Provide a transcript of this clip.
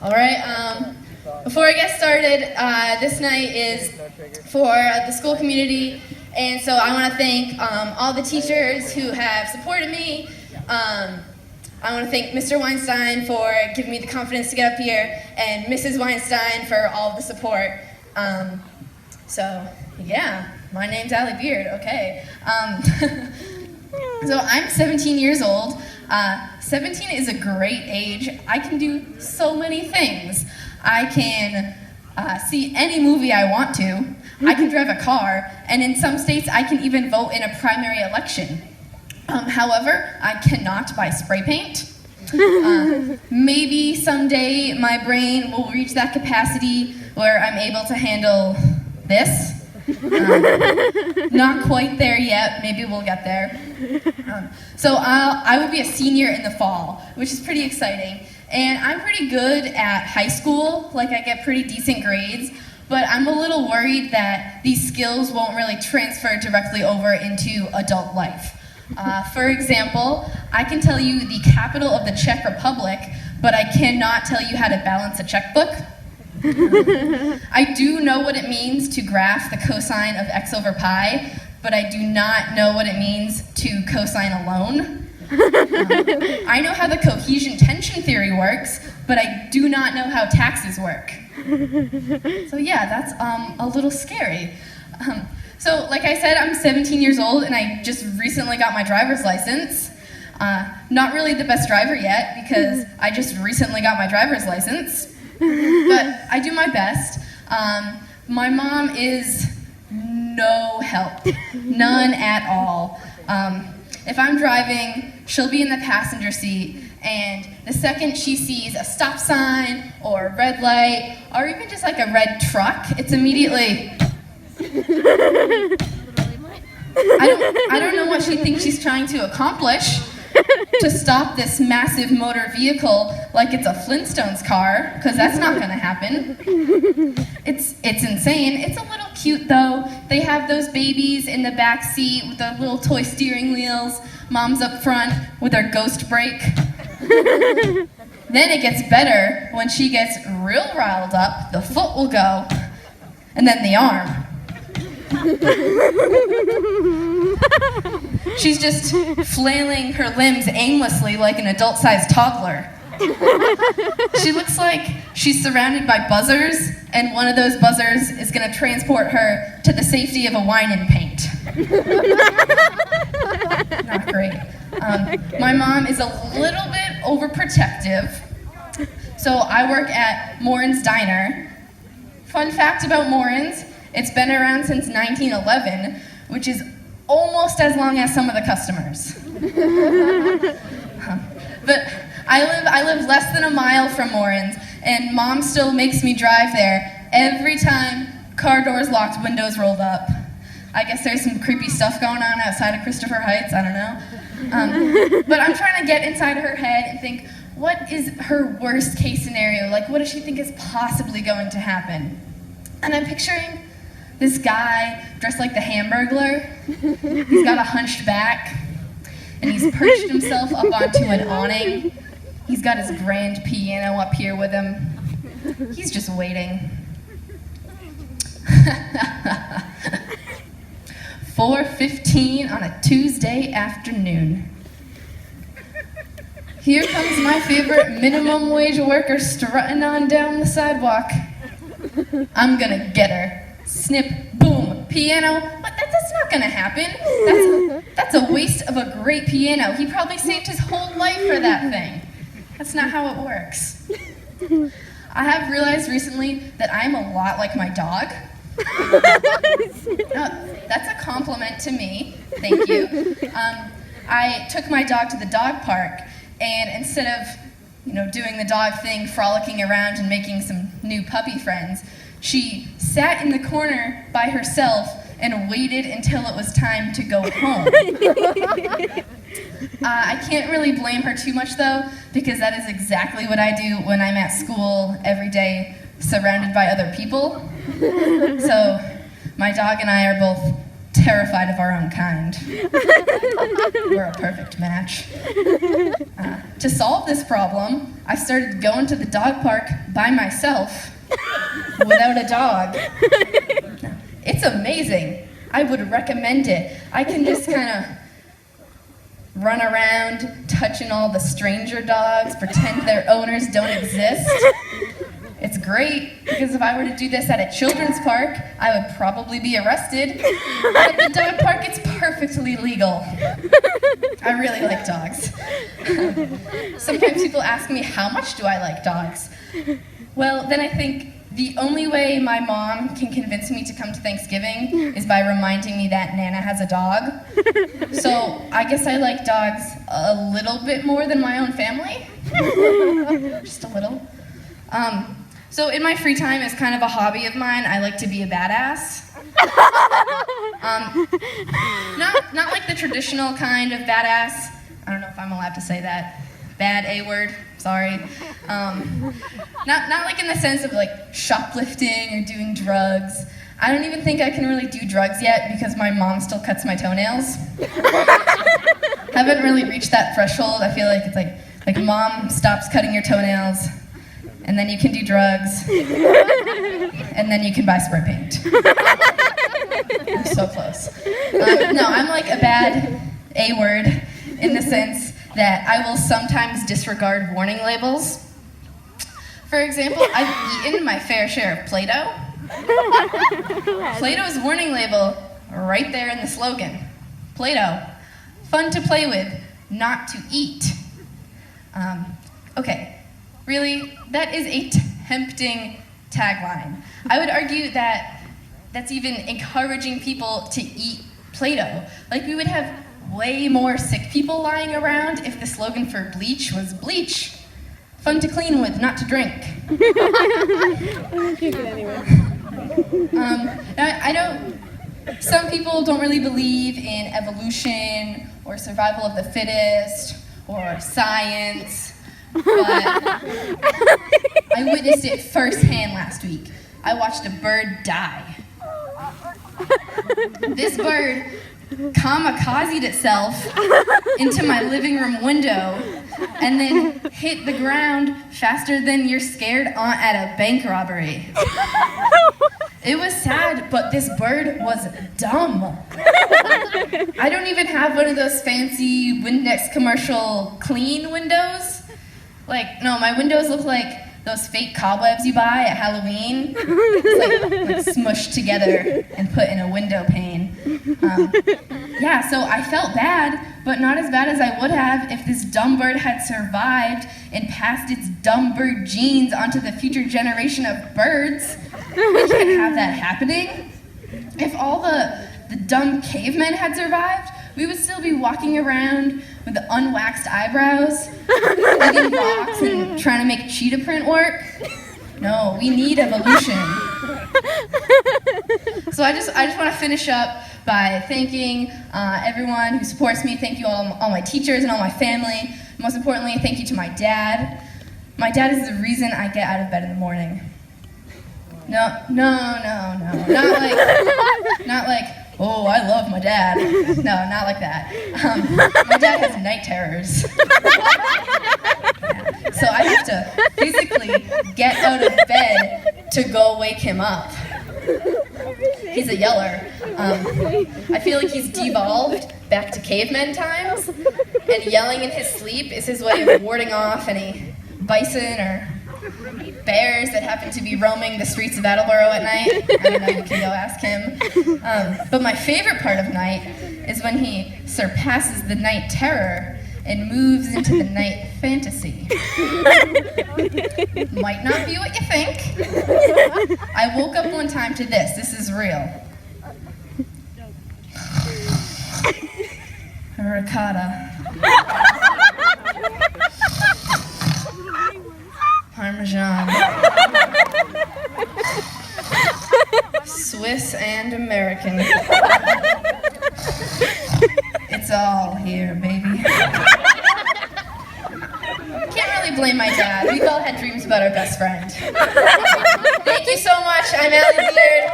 All right. Before I get started, this night is for the school community, and so I want to thank all the teachers who have supported me. I want to thank Mr. Weinstein for giving me the confidence to get up here, and Mrs. Weinstein for all of the support. So yeah, my name's Allie Beard. Okay. So I'm 17 years old. 17 is a great age. I can do so many things. I can see any movie I want to. I can drive a car, and in some states I can even vote in a primary election. However, I cannot buy spray paint. Maybe someday my brain will reach that capacity where I'm able to handle this. Not quite there yet. Maybe we'll get there. So I will be a senior in the fall, which is pretty exciting. And I'm pretty good at high school. Like, I get pretty decent grades. But I'm a little worried that these skills won't really transfer directly over into adult life. For example, I can tell you the capital of the Czech Republic, but I cannot tell you how to balance a checkbook. I do know what it means to graph the cosine of x over pi, but I do not know what it means to cosine alone. I know how the cohesion tension theory works, but I do not know how taxes work. So yeah, that's a little scary. So like I said, I'm 17 years old and I just recently got my driver's license. Not really the best driver yet because I just recently got my driver's license. But I do my best. My mom is no help, none at all. If I'm driving, she'll be in the passenger seat, and the second she sees a stop sign or a red light, or even just like a red truck, it's immediately... I don't know what she thinks she's trying to accomplish. To stop this massive motor vehicle like it's a Flintstones car, because that's not going to happen. It's insane. It's a little cute, though. They have those babies in the back seat with the little toy steering wheels. Mom's up front with her ghost brake. Then it gets better. When she gets real riled up, the foot will go, and then the arm. She's just flailing her limbs aimlessly like an adult-sized toddler. She looks like she's surrounded by buzzers, and one of those buzzers is going to transport her to the safety of a wine and paint. Not great. My mom is a little bit overprotective. So I work at Morin's Diner. Fun fact about Morin's, it's been around since 1911, which is almost as long as some of the customers. But I live less than a mile from Morin's, and Mom still makes me drive there every time car doors locked, windows rolled up. I guess there's some creepy stuff going on outside of Christopher Heights, I don't know. But I'm trying to get inside her head and think, what is her worst case scenario? Like, what does she think is possibly going to happen? And I'm picturing this guy dressed like the Hamburglar. He's got a hunched back, and he's perched himself up onto an awning. He's got his grand piano up here with him. He's just waiting. 4:15 on a Tuesday afternoon. Here comes my favorite minimum wage worker strutting on down the sidewalk. I'm gonna get her. Snip, boom, piano. But that's not gonna happen. That's a waste of a great piano. He probably saved his whole life for that thing. That's not how it works. I have realized recently that I'm a lot like my dog. That's a compliment to me. Thank you. I took my dog to the dog park, and instead of, doing the dog thing, frolicking around and making some new puppy friends, she sat in the corner by herself and waited until it was time to go home. I can't really blame her too much, though, because that is exactly what I do when I'm at school every day, surrounded by other people. So my dog and I are both terrified of our own kind. We're a perfect match. To solve this problem, I started going to the dog park by myself without a dog. It's amazing. I would recommend it. I can just kind of run around touching all the stranger dogs, pretend their owners don't exist. It's great, because if I were to do this at a children's park, I would probably be arrested. But at the dog park, it's perfectly legal. I really like dogs. Sometimes people ask me, how much do I like dogs? Well, then I think the only way my mom can convince me to come to Thanksgiving is by reminding me that Nana has a dog. So I guess I like dogs a little bit more than my own family. Just a little. So in my free time, as kind of a hobby of mine, I like to be a badass. Not like the traditional kind of badass. I don't know if I'm allowed to say that. Bad A word, sorry. Not like in the sense of like shoplifting or doing drugs. I don't even think I can really do drugs yet because my mom still cuts my toenails. Haven't really reached that threshold. I feel like it's like mom stops cutting your toenails, and then you can do drugs, and then you can buy spray paint. I'm so close. No, I'm like a bad A word in the sense that I will sometimes disregard warning labels. For example, I've eaten my fair share of Play-Doh. Play-Doh's warning label right there in the slogan. Play-Doh, fun to play with, not to eat. Okay. Really, that is a tempting tagline. I would argue that that's even encouraging people to eat Play-Doh. Like, we would have way more sick people lying around if the slogan for bleach was bleach. Fun to clean with, not to drink. I know some people don't really believe in evolution or survival of the fittest or science. But I witnessed it firsthand last week. I watched a bird die. This bird kamikazed itself into my living room window and then hit the ground faster than your scared aunt at a bank robbery. It was sad, but this bird was dumb. I don't even have one of those fancy Windex commercial clean windows. Like, no, my windows look like those fake cobwebs you buy at Halloween. It's like smushed together and put in a window pane. Yeah, so I felt bad, but not as bad as I would have if this dumb bird had survived and passed its dumb bird genes onto the future generation of birds. We can't have that happening. If all the dumb cavemen had survived, we would still be walking around with the unwaxed eyebrows, eating rocks and trying to make cheetah print work. No, we need evolution. So I just want to finish up by thanking everyone who supports me. Thank you all my teachers and all my family. Most importantly, thank you to my dad. My dad is the reason I get out of bed in the morning. No. Not like, oh, I love my dad. No, not like that. My dad has night terrors. Yeah. So I have to physically get out of bed to go wake him up. He's a yeller. I feel like he's devolved back to caveman times, and yelling in his sleep is his way of warding off any bison or bears that happen to be roaming the streets of Attleboro at night. I don't know, you can go ask him. But my favorite part of night is when he surpasses the night terror and moves into the night fantasy. Might not be what you think. I woke up one time to this. This is real. Ricotta. Parmesan. Swiss and American. It's all here, baby. Can't really blame my dad. We've all had dreams about our best friend. Thank you so much. I'm Allie Beard.